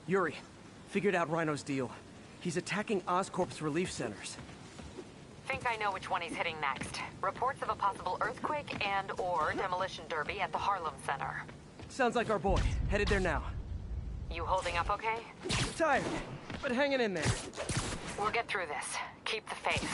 Yuri, figured out Rhino's deal. He's attacking Oscorp's relief centers. Think I know which one he's hitting next. Reports of a possible earthquake and/or demolition derby at the Harlem Center. Sounds like our boy. Headed there now. You holding up okay? Tired, but hanging in there. We'll get through this. Keep the faith.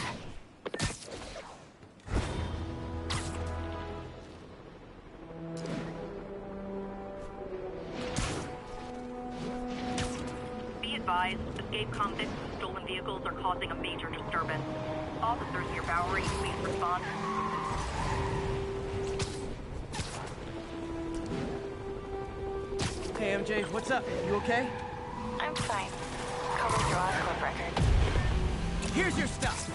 Be advised, escape convicts and stolen vehicles are causing a major disturbance. Officers near Bowery, please respond. Hey MJ, what's up? You okay? I'm fine. Combing through Oscorp records. Here's your stuff!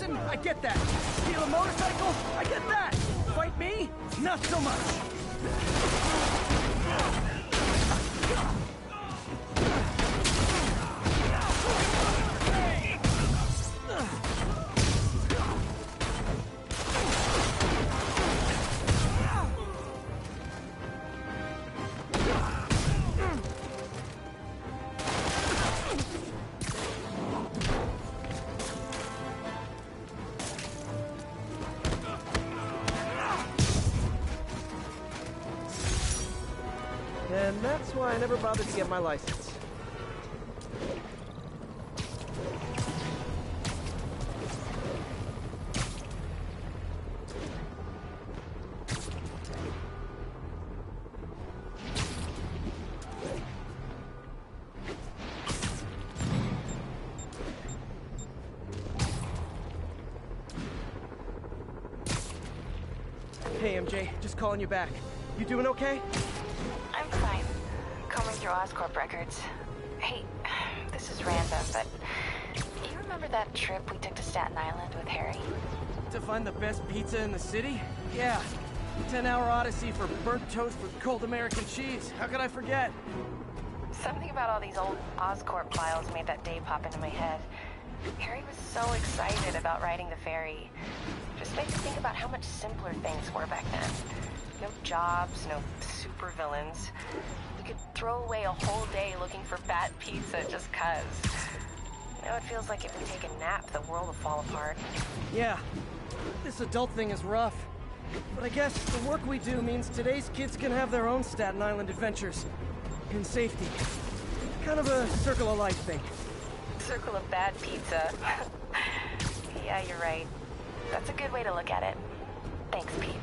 person? I get that. Steal a motorcycle? I get that. Fight me? Not so much. And that's why I never bothered to get my license. Hey, MJ, just calling you back. You doing okay? I'm fine. Combing through Oscorp records. Hey, this is random, but you remember that trip we took to Staten Island with Harry? To find the best pizza in the city? Yeah. 10-hour odyssey for burnt toast with cold American cheese. How could I forget? Something about all these old Oscorp files made that day pop into my head. Harry was so excited about riding the ferry. Just made me think about how much simpler things were back then. No jobs, no supervillains. We could throw away a whole day looking for bad pizza just 'cause. Now it feels like if we take a nap, the world will fall apart. Yeah. This adult thing is rough. But I guess the work we do means today's kids can have their own Staten Island adventures. In safety. Kind of a circle of life thing. Circle of bad pizza. Yeah, you're right. That's a good way to look at it. Thanks, Pete.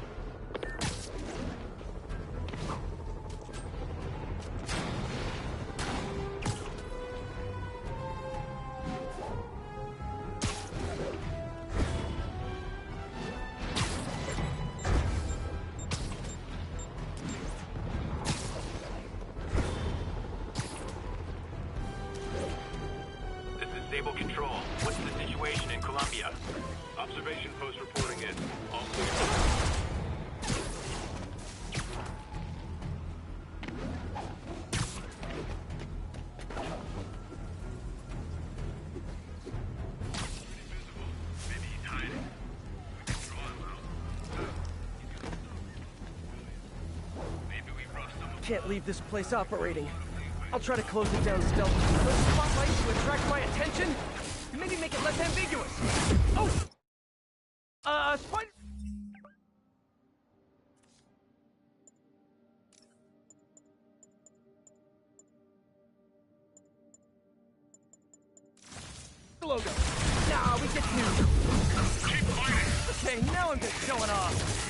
Stable control. What's the situation in Colombia? Observation post reporting in. All clear. Maybe he's hiding. We can draw him out. Maybe we rushed him. Can't leave this place operating. I'll try to close it down stealthily. Those spotlights to attract my attention? Maybe make it less ambiguous. Oh! Spider... Logo. Nah, we get two. Keep fighting. Okay, now I'm just showing off.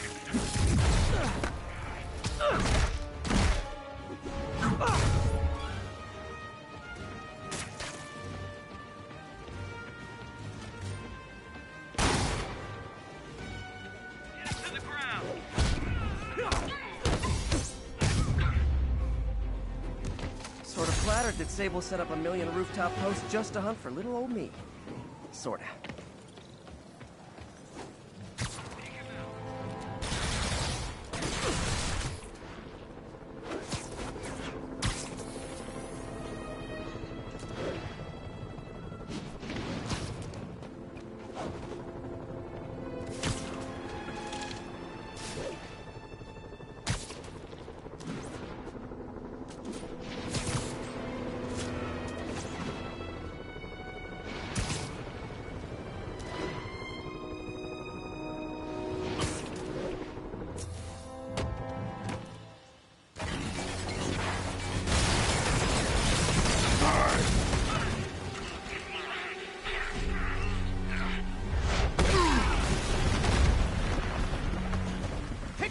Sort of flattered that Sable set up a million rooftop posts just to hunt for little old me. Sorta.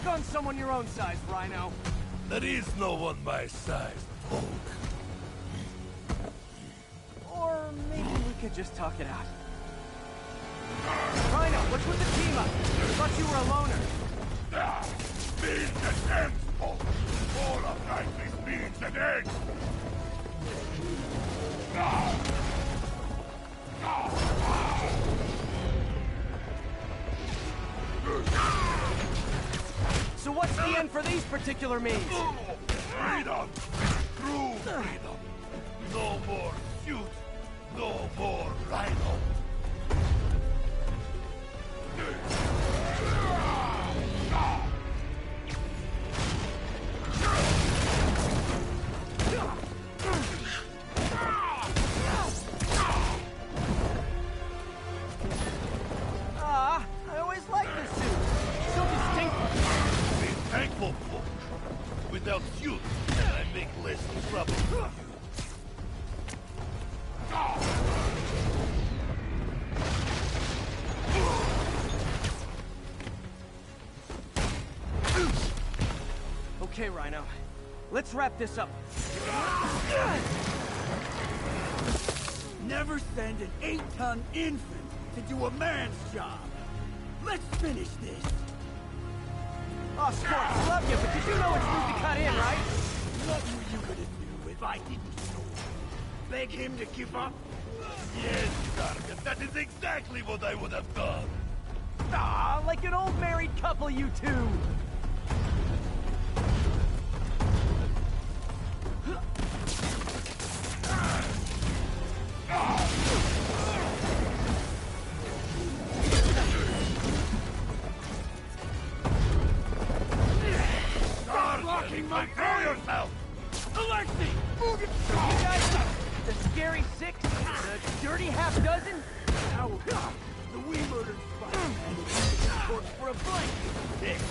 On someone your own size, Rhino. There is no one my size, Hulk. Or maybe we could just talk it out. Rhino, what's with the team up? I thought you were a loner. Means and ends, Hulk. All of life is means and ends. what's the end for these particular means? Freedom! True freedom! No more suit! No more Rhino! I always liked this suit. So distinctive. Be thankful, folk. Without suit, I make less trouble for you. Okay, Rhino. Let's wrap this up. Never send an 8-ton infant to do a man's job. Let's finish this. Oh, Scorch, love you, but did you know which route to cut in, right? What were you gonna do if I didn't show up? Beg him to give up? Yes, Sergeant, that is exactly what I would have done. Ah, like an old married couple, you two. Blocking my yourself! Alexei! Move it! You guys, the scary six, the dirty half dozen? Now, the we murdered Spiderman and works for a blank. Yes.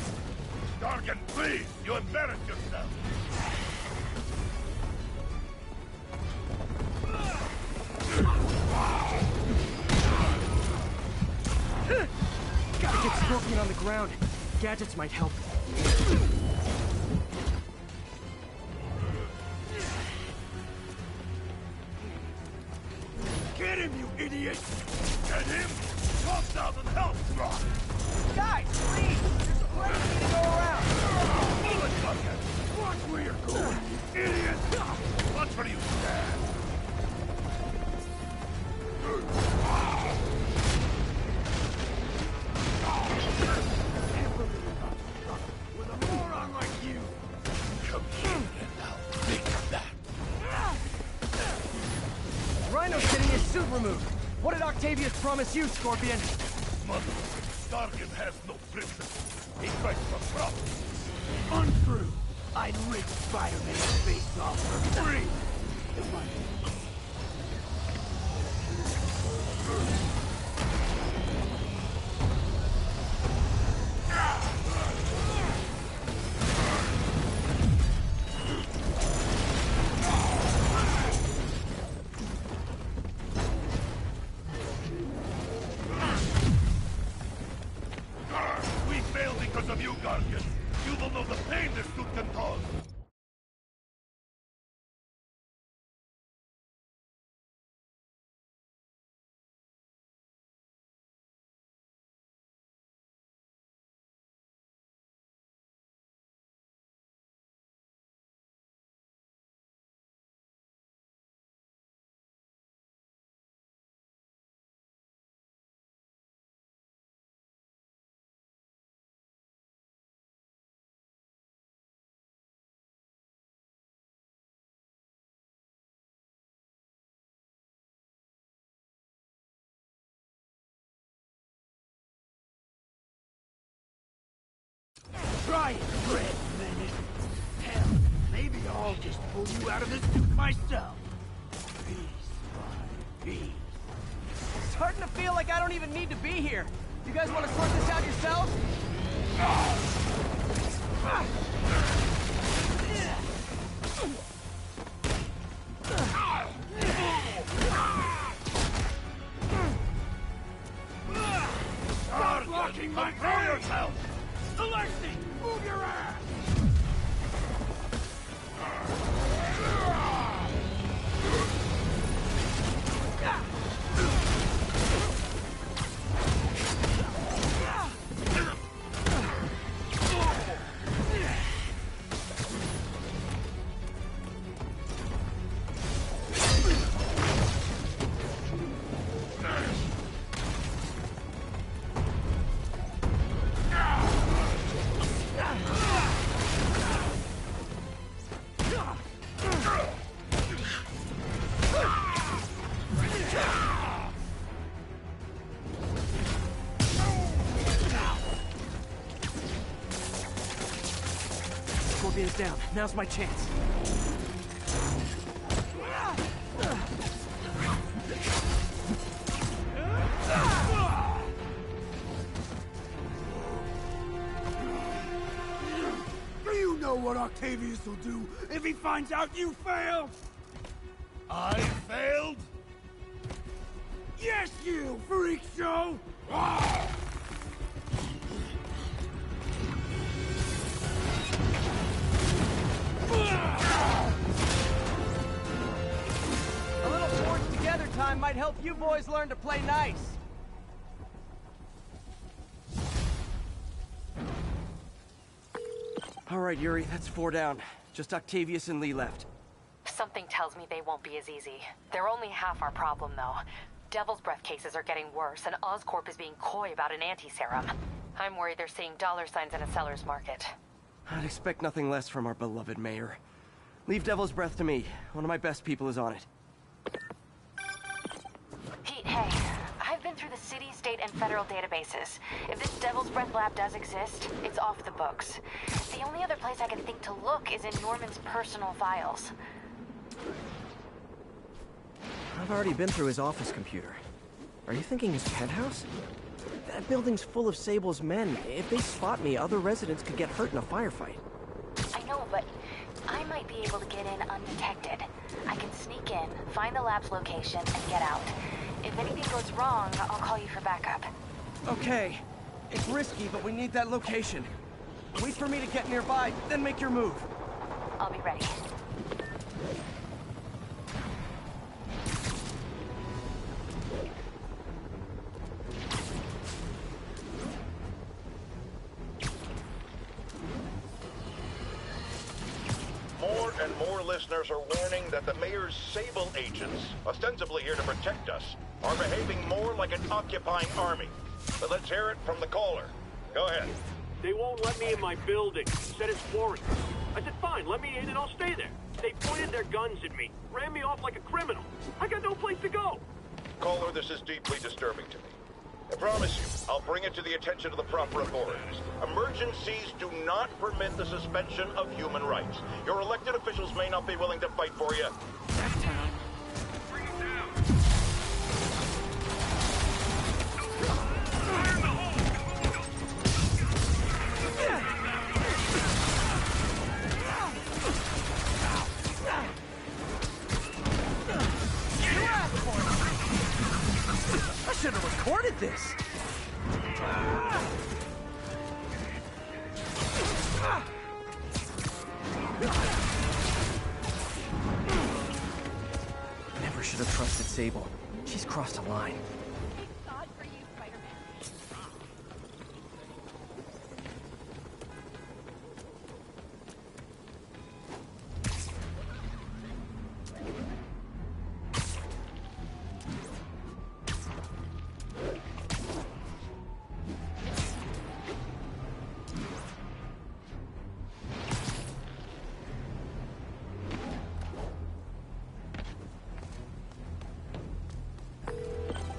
Dargan, please, you embarrass yourself. Gotta get Scorpion on the ground. Gadgets might help. Get him, you idiot! Get him! Drop down and help, Rock! Guys, please! There's plenty to go around! Bullet bucket! Watch where you're going, you idiot! Watch where you stand! With a moron like you! Come here and I'll fix that! Rhino's getting his suit removed. What did Octavius promise you, Scorpion? Mother, Dargan has no principles. He fights for profit. Untrue! I'd rip Spider-Man's face off for free! We failed because of you, Dargan. You will know the pain this suit can cause. Try it, Red Menace! Hell, maybe I'll just pull you out of this suit myself! Piece by piece. Starting to feel like I don't even need to be here. You guys want to sort this out yourselves? Start blocking my fire yourself! Alexei, move your ass! Scorpion's down. Now's my chance. Do you know what Octavius will do if he finds out you failed? I failed? Yes, you freak show! A little forged together time might help you boys learn to play nice. All right, Yuri, that's 4 down. Just Octavius and Lee left. Something tells me they won't be as easy. They're only half our problem, though. Devil's Breath cases are getting worse, and Oscorp is being coy about an anti-serum. I'm worried they're seeing dollar signs in a seller's market. I'd expect nothing less from our beloved mayor. Leave Devil's Breath to me. One of my best people is on it. Pete, hey. I've been through the city, state, and federal databases. If this Devil's Breath lab does exist, it's off the books. The only other place I can think to look is in Norman's personal files. I've already been through his office computer. Are you thinking his penthouse? That building's full of Sable's men. If they spot me, other residents could get hurt in a firefight. I know, but I might be able to get in undetected. I can sneak in, find the lab's location, and get out. If anything goes wrong, I'll call you for backup. Okay. It's risky, but we need that location. Wait for me to get nearby, then make your move. I'll be ready. More and more listeners are warning that the mayor's Sable agents, ostensibly here to protect us, are behaving more like an occupying army. But let's hear it from the caller. Go ahead. They won't let me in my building. Said it's foreign. I said, fine, let me in and I'll stay there. They pointed their guns at me, ran me off like a criminal. I got no place to go. Caller, this is deeply disturbing to me. I promise you, I'll bring it to the attention of the proper authorities. Emergencies do not permit the suspension of human rights. Your elected officials may not be willing to fight for you. Bring him down. I should have recorded this. Never should have trusted Sable. She's crossed a line. Thank God for you, Spiderman.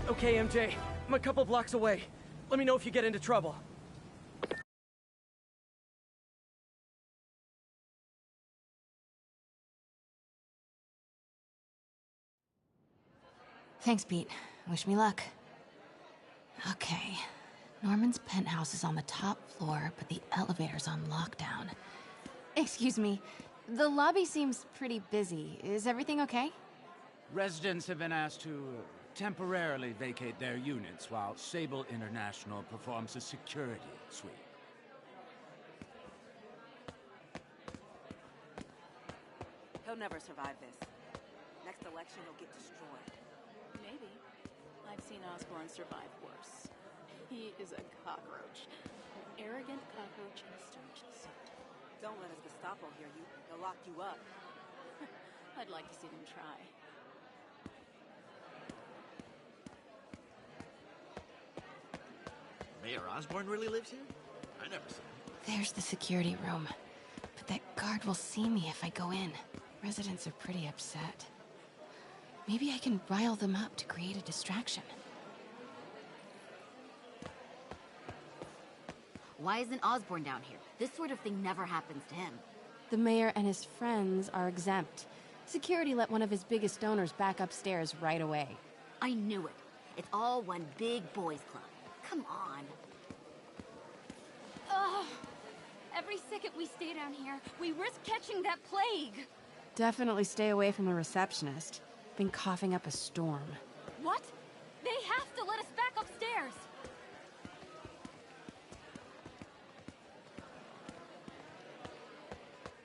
Okay, MJ. I'm a couple blocks away. Let me know if you get into trouble. Thanks, Pete. Wish me luck. Okay. Norman's penthouse is on the top floor, but the elevator's on lockdown. Excuse me. The lobby seems pretty busy. Is everything okay? Residents have been asked to temporarily vacate their units while Sable International performs a security sweep. He'll never survive this. Next election, he'll get destroyed. Maybe. I've seen Osborn survive worse. He is a cockroach. An arrogant cockroach in a starched suit. Don't let his Gestapo hear you. They'll lock you up. I'd like to see them try. Mayor Osborn really lives here? I never saw him. There's the security room. But that guard will see me if I go in. Residents are pretty upset. Maybe I can rile them up to create a distraction. Why isn't Osborn down here? This sort of thing never happens to him. The mayor and his friends are exempt. Security let one of his biggest donors back upstairs right away. I knew it. It's all one big boys club. Come on. Ugh. Every second we stay down here, we risk catching that plague. Definitely stay away from the receptionist. Been coughing up a storm. What? They have to let us back upstairs.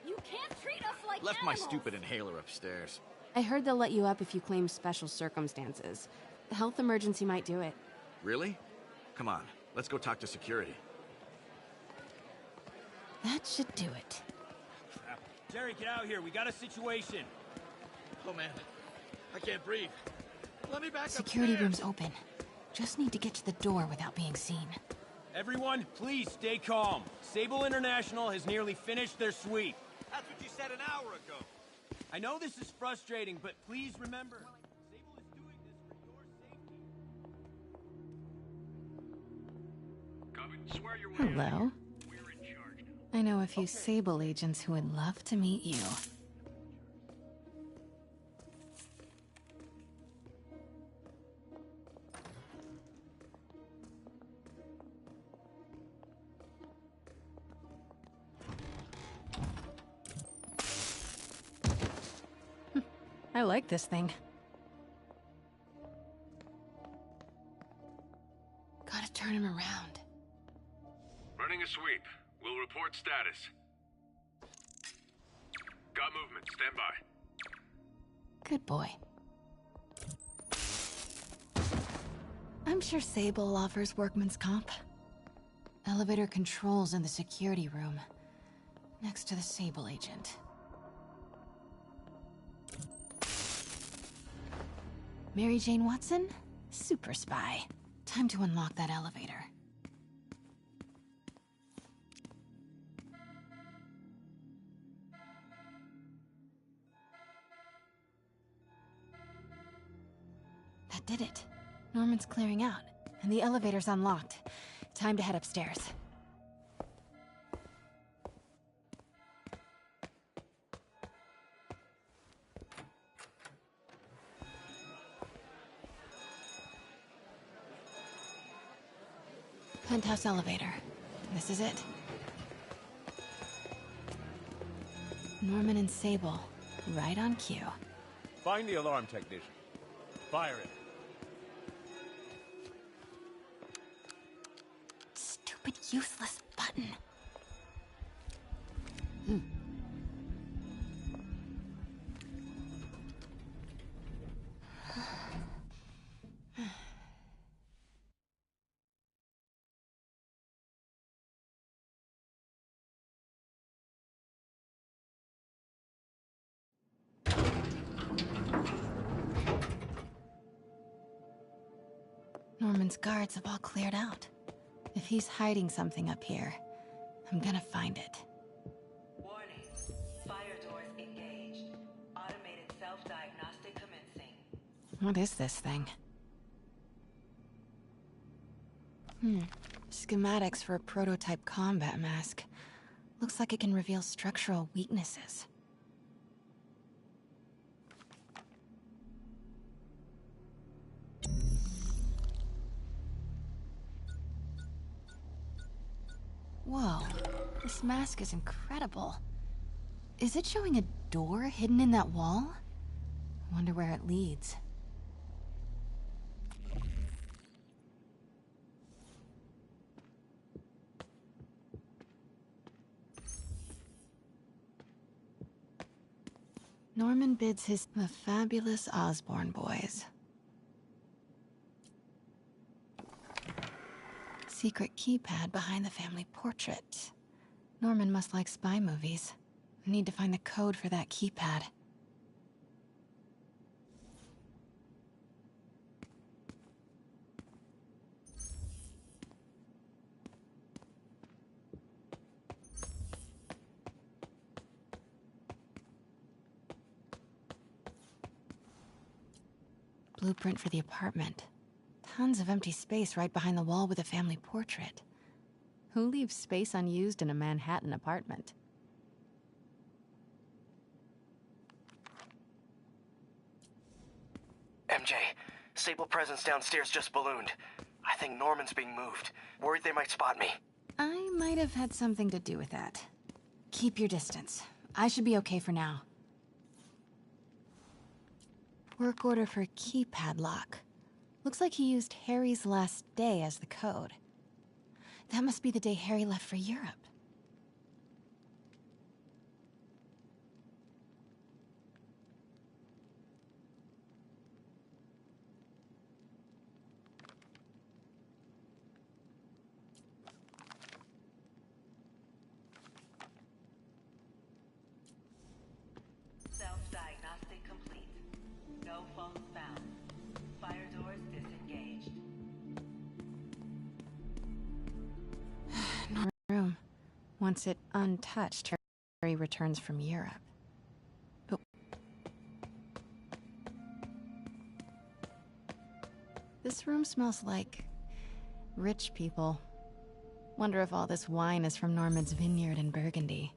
You can't treat us like Left my animals. stupid inhaler upstairs. I heard they'll let you up if you claim special circumstances. A health emergency might do it. Really? Come on, let's go talk to security. That should do it. Jerry, get out here. We got a situation. Oh, man. I can't breathe. Let me back Security upstairs. room's open. Just need to get to the door without being seen. Everyone, please stay calm. Sable International has nearly finished their sweep. That's what you said an hour ago. I know this is frustrating, but please remember, Sable is doing this for your safety. Swear your way Hello. We're in charge now. I know a few Sable agents who would love to meet you. I like this thing. Gotta turn him around. Running a sweep. We'll report status. Got movement. Stand by. Good boy. I'm sure Sable offers workman's comp. Elevator controls in the security room, next to the Sable agent. Mary Jane Watson? Super spy. Time to unlock that elevator. That did it. Norman's clearing out, and the elevator's unlocked. Time to head upstairs. Penthouse elevator. This is it. Norman and Sable, right on cue. Find the alarm technician. Fire it. Stupid, useless button. Norman's guards have all cleared out. If he's hiding something up here, I'm gonna find it. Warning. Fire doors engaged. Automated self-diagnostic commencing. What is this thing? Schematics for a prototype combat mask. Looks like it can reveal structural weaknesses. Whoa, this mask is incredible. Is it showing a door hidden in that wall? Wonder where it leads. Norman bids his the fabulous Osborn boys. Secret keypad behind the family portrait. Norman must like spy movies. I need to find the code for that keypad. Blueprint for the apartment. Tons of empty space right behind the wall with a family portrait. Who leaves space unused in a Manhattan apartment? MJ, Sable presence downstairs just ballooned. I think Norman's being moved. Worried they might spot me. I might have had something to do with that. Keep your distance. I should be okay for now. Work order for keypad lock. Looks like he used Harry's last day as the code. That must be the day Harry left for Europe. Self-diagnostic complete. No phones found. Fire doors disengaged. Room. Once it untouched, Harry returns from Europe. But this room smells like rich people. Wonder if all this wine is from Norman's vineyard in Burgundy.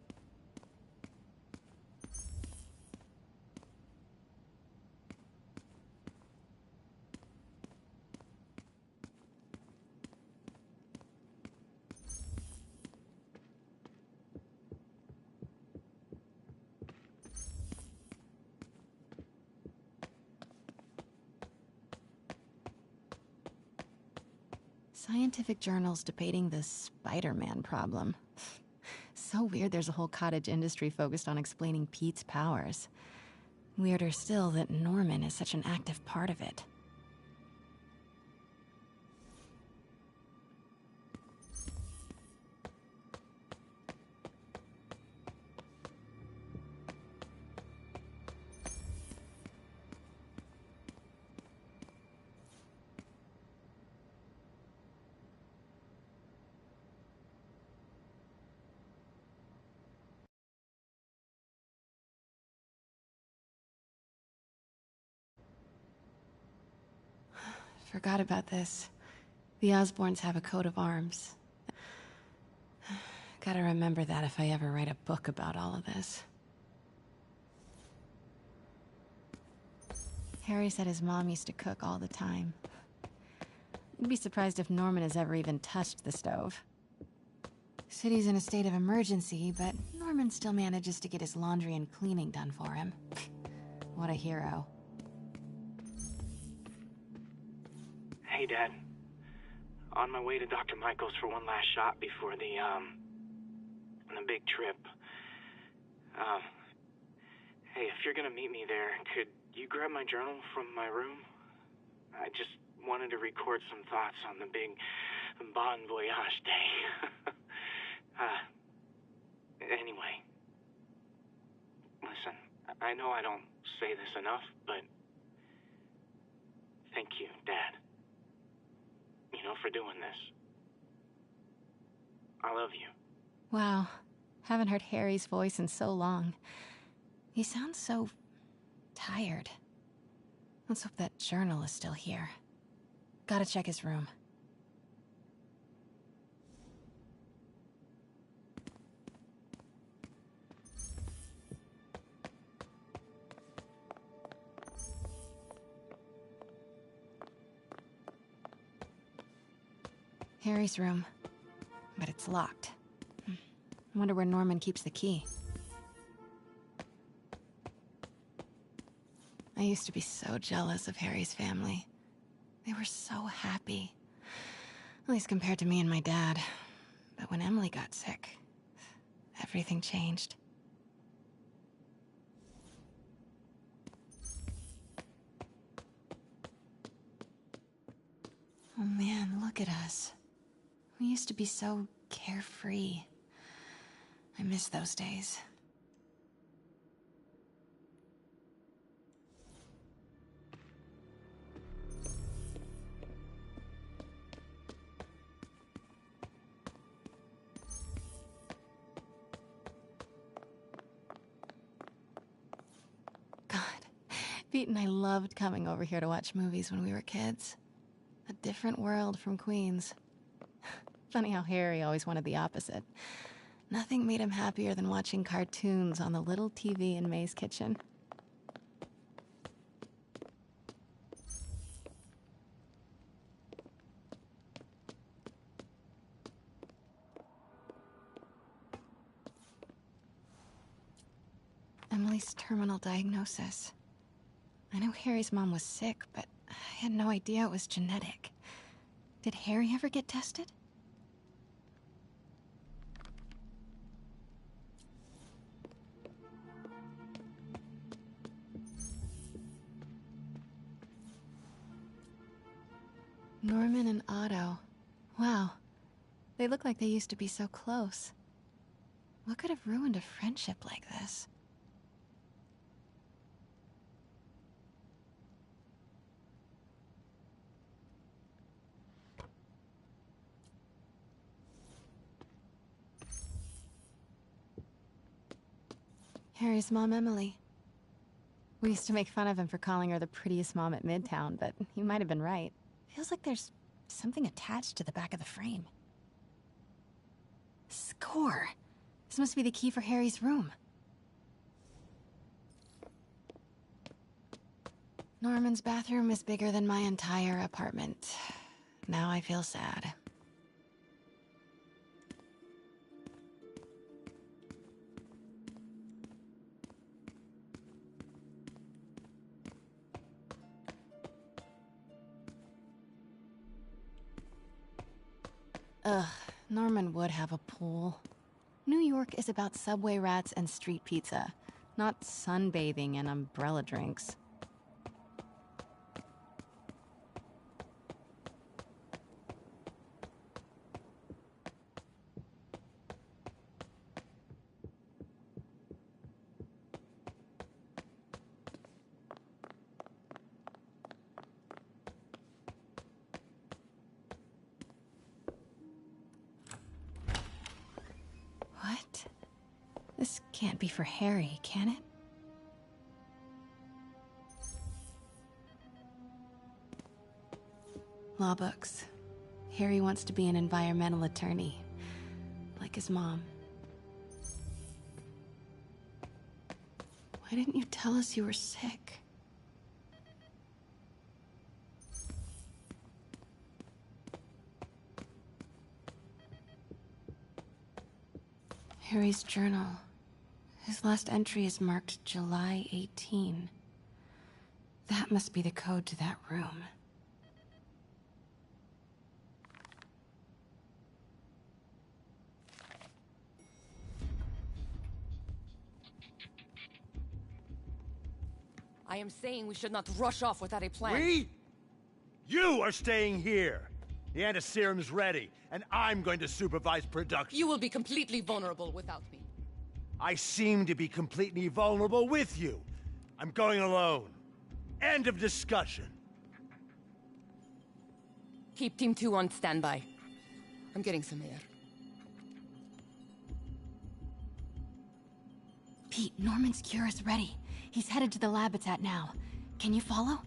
Scientific journals debating the Spiderman problem. So weird there's a whole cottage industry focused on explaining Pete's powers. Weirder still that Norman is such an active part of it. Forgot about this. The Osborns have a coat of arms. Gotta remember that if I ever write a book about all of this. Harry said his mom used to cook all the time. I'd be surprised if Norman has ever even touched the stove. City's in a state of emergency, but Norman still manages to get his laundry and cleaning done for him. What a hero. Hey, Dad. On my way to Dr. Michael's for one last shot before the big trip. Hey, if you're gonna meet me there, could you grab my journal from my room? I just wanted to record some thoughts on the big Bon Voyage day. Anyway. Listen, I know I don't say this enough, but thank you, Dad. You know, for doing this. I love you. Wow. Haven't heard Harry's voice in so long. He sounds so tired. Let's hope that journal is still here. Gotta check his room. Harry's room. But it's locked. I wonder where Norman keeps the key. I used to be so jealous of Harry's family. They were so happy. At least compared to me and my dad. But when Emily got sick, everything changed. Oh man, look at us. We used to be so carefree. I miss those days. God, Pete and I loved coming over here to watch movies when we were kids. A different world from Queens. Funny how Harry always wanted the opposite. Nothing made him happier than watching cartoons on the little TV in May's kitchen. Emily's terminal diagnosis. I know Harry's mom was sick, but I had no idea it was genetic. Did Harry ever get tested? Norman and Otto. Wow. They look like they used to be so close. What could have ruined a friendship like this? Harry's mom, Emily. We used to make fun of him for calling her the prettiest mom at Midtown, but he might have been right. Feels like there's something attached to the back of the frame. Score! This must be the key for Harry's room. Norman's bathroom is bigger than my entire apartment. Now I feel sad. Ugh, Norman would have a pool. New York is about subway rats and street pizza, not sunbathing and umbrella drinks. What? This can't be for Harry, can it? Law books. Harry wants to be an environmental attorney, like his mom. Why didn't you tell us you were sick? Harry's journal. His last entry is marked July 18. That must be the code to that room. I am saying we should not rush off without a plan. We? You are staying here. The antiserum's ready, and I'm going to supervise production. You will be completely vulnerable without me. I seem to be completely vulnerable with you. I'm going alone. End of discussion. Keep Team 2 on standby. I'm getting some air. Pete, Norman's cure is ready. He's headed to the lab it's at now. Can you follow?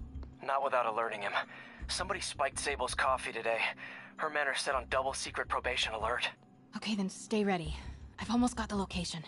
Not without alerting him. Somebody spiked Sable's coffee today. Her men are set on double secret probation alert. Okay, then stay ready. I've almost got the location.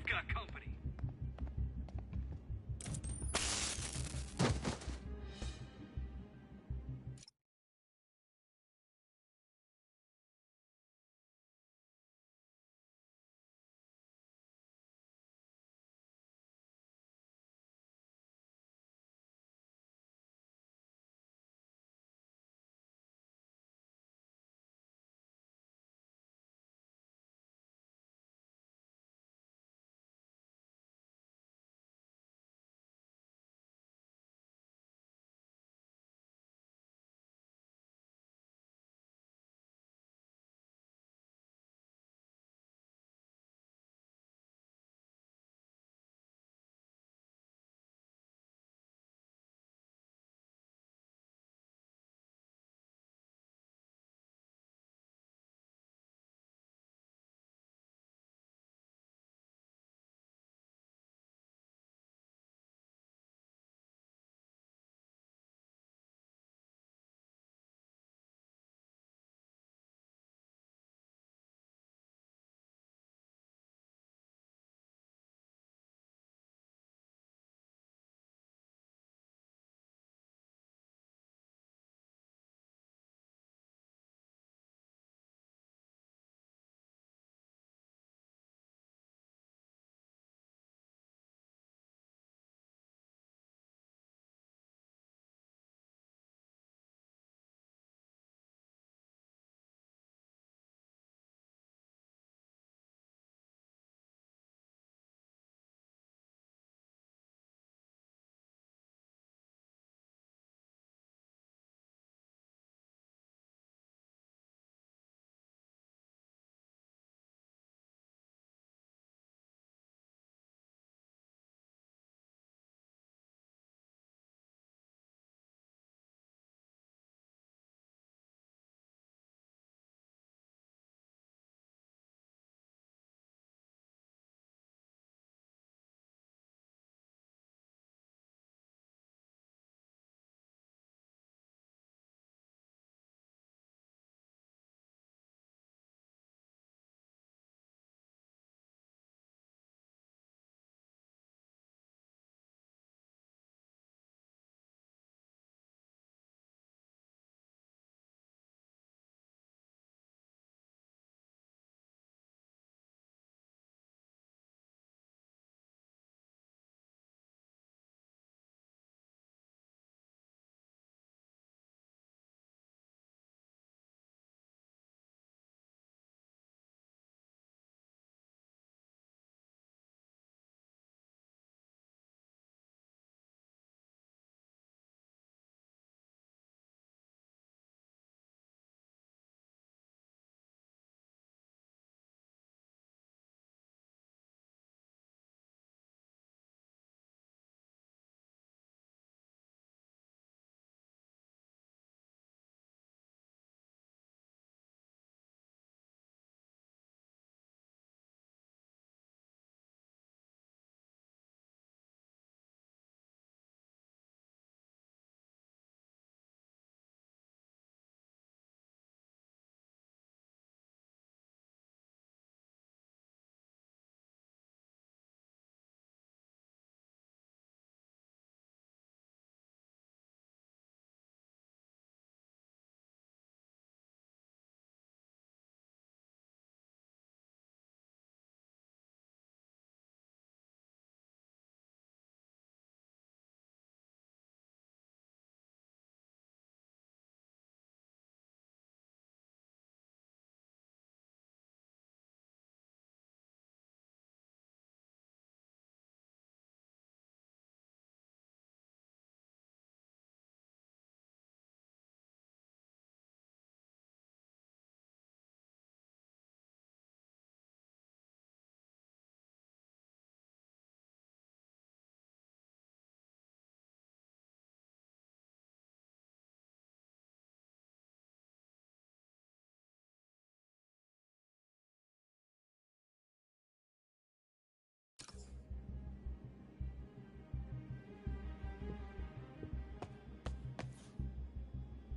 got company.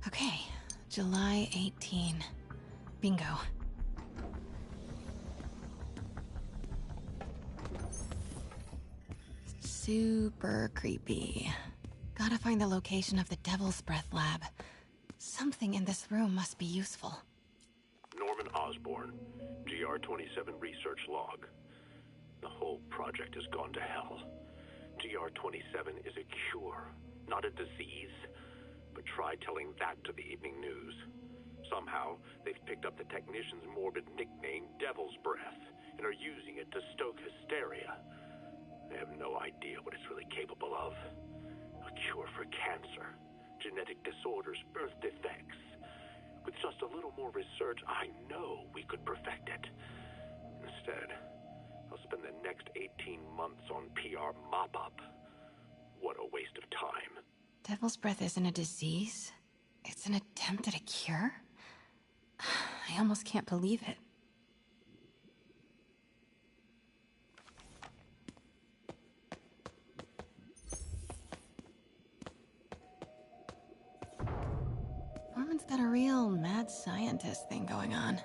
Okay, July 18. Bingo. Super creepy. Gotta find the location of the Devil's Breath lab. Something in this room must be useful. Norman Osborn, GR-27 research log. The whole project has gone to hell. GR-27 is a cure, not a disease. But try telling that to the evening news. Somehow, they've picked up the technician's morbid nickname, Devil's Breath, and are using it to stoke hysteria. They have no idea what it's really capable of. A cure for cancer, genetic disorders, birth defects. With just a little more research, I know we could perfect it. Instead, I'll spend the next 18 months on PR mop-up. What a waste of time. Devil's Breath isn't a disease. It's an attempt at a cure? I almost can't believe it. Norman's got a real mad scientist thing going on.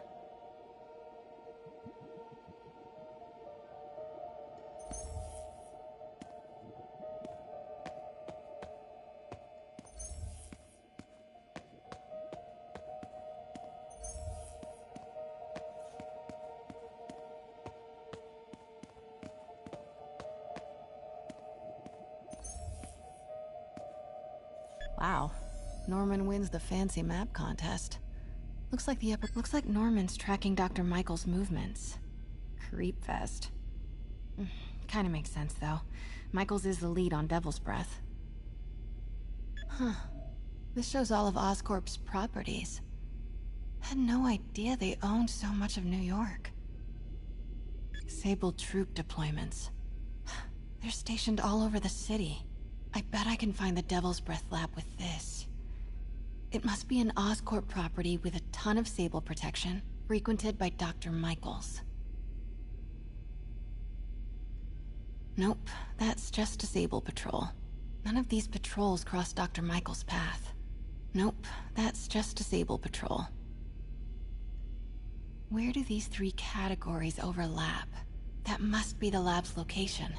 Wow. Norman wins the fancy map contest. Looks like Norman's tracking Dr. Michael's movements. Creepfest. Kinda makes sense, though. Michaels is the lead on Devil's Breath. Huh. This shows all of Oscorp's properties. Had no idea they owned so much of New York. Sable troop deployments. They're stationed all over the city. I bet I can find the Devil's Breath lab with this. It must be an Oscorp property with a ton of Sable protection, frequented by Dr. Michaels. Nope, that's just a Sable patrol. None of these patrols cross Dr. Michaels' path. Nope, that's just a Sable patrol. Where do these three categories overlap? That must be the lab's location.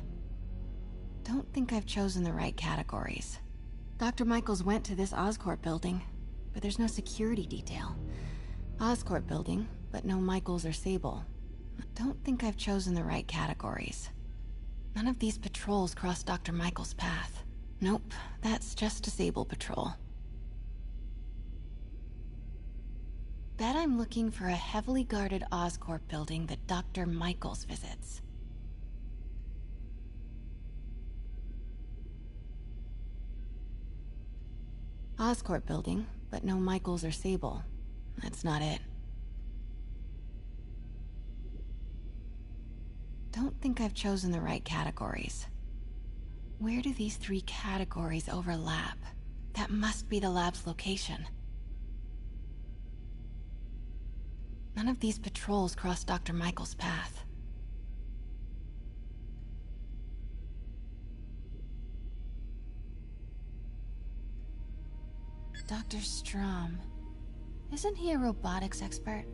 Don't think I've chosen the right categories. Dr. Michaels went to this Oscorp building, but there's no security detail. Oscorp building, but no Michaels or Sable. Don't think I've chosen the right categories. None of these patrols cross Dr. Michaels' path. Nope, that's just a Sable patrol. Bet I'm looking for a heavily guarded Oscorp building that Dr. Michaels visits. Oscorp building, but no Michaels or Sable. That's not it. Don't think I've chosen the right categories. Where do these three categories overlap? That must be the lab's location. None of these patrols cross Dr. Michaels' path. Dr. Strom. Isn't he a robotics expert?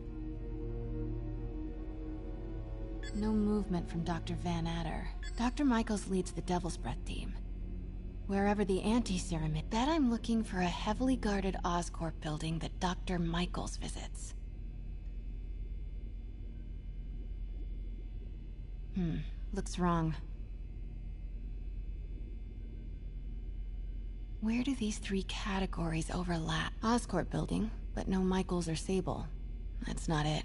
No movement from Dr. Van Adder. Dr. Michaels leads the Devil's Breath team. Wherever the anti-serum is, bet I'm looking for a heavily guarded Oscorp building that Dr. Michaels visits. Looks wrong. Where do these three categories overlap? Oscorp building, but no Michaels or Sable. That's not it.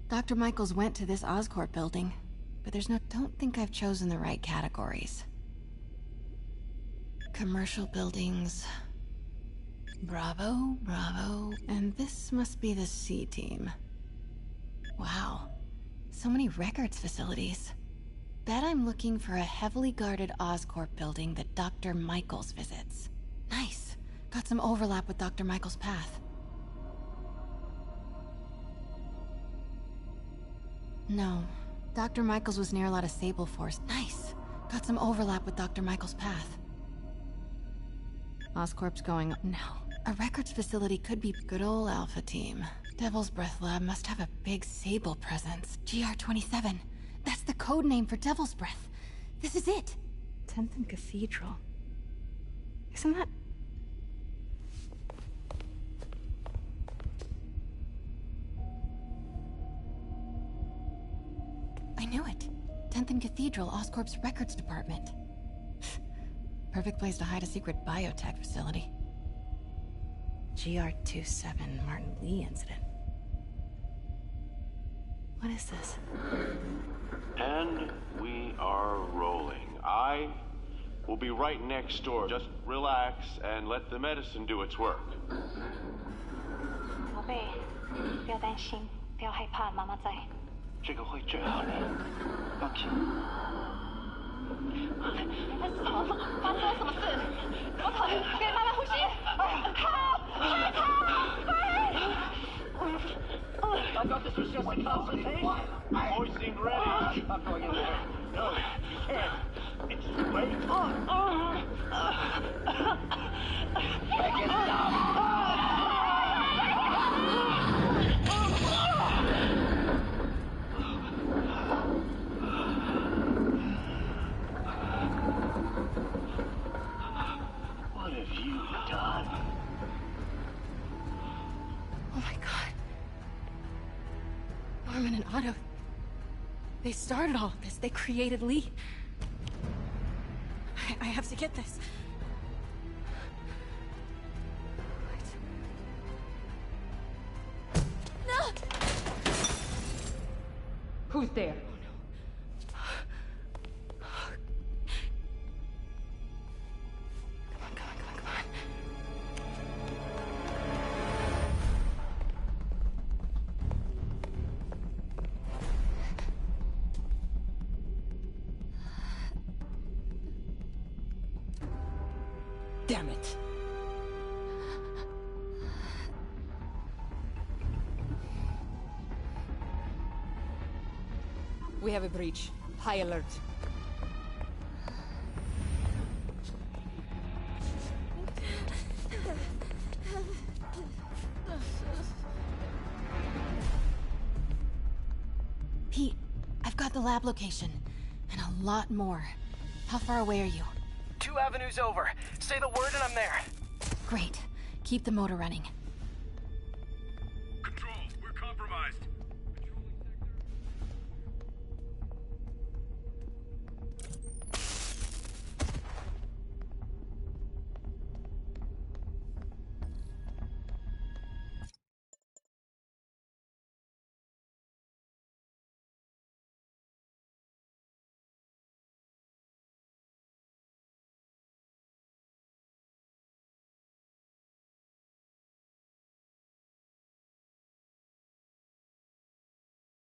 Dr. Michaels went to this Oscorp building, but there's no... Don't think I've chosen the right categories. Commercial buildings. Bravo, bravo. And this must be the C team. Wow. So many records facilities. Bet I'm looking for a heavily guarded Oscorp building that Dr. Michaels visits. Nice. Got some overlap with Dr. Michaels' path. No. Dr. Michaels was near a lot of Sable Force. Nice. Got some overlap with Dr. Michaels' path. Oscorp's going... No. A records facility could be good old Alpha Team. Devil's Breath Lab must have a big Sable presence. GR-27. That's the code name for Devil's Breath. This is it. 10th and Cathedral. Isn't that... I knew it. 10th and Cathedral, Oscorp's records department. Perfect place to hide a secret biotech facility. GR-27 Martin Lee incident. What is this? And we are rolling. I will be right next door. Just relax and let the medicine do its work. 宝贝，不要担心，不要害怕，妈妈在。这个会治好你，放心。你在怎么了？发生了什么事？怎么可能？给妈妈呼吸！I thought this was just a consultation. Boys seemed ready. I'm going in there. No, you can't. It's too late. Make it stop. What have you done? Oh my god. Norman and Otto. They started all of this. They created Lee. I have to get this. No! Who's there? Damn it. We have a breach. High alert. Pete, I've got the lab location. And a lot more. How far away are you? 2 avenues over. Say the word and I'm there. Great. Keep the motor running. Control, we're compromised.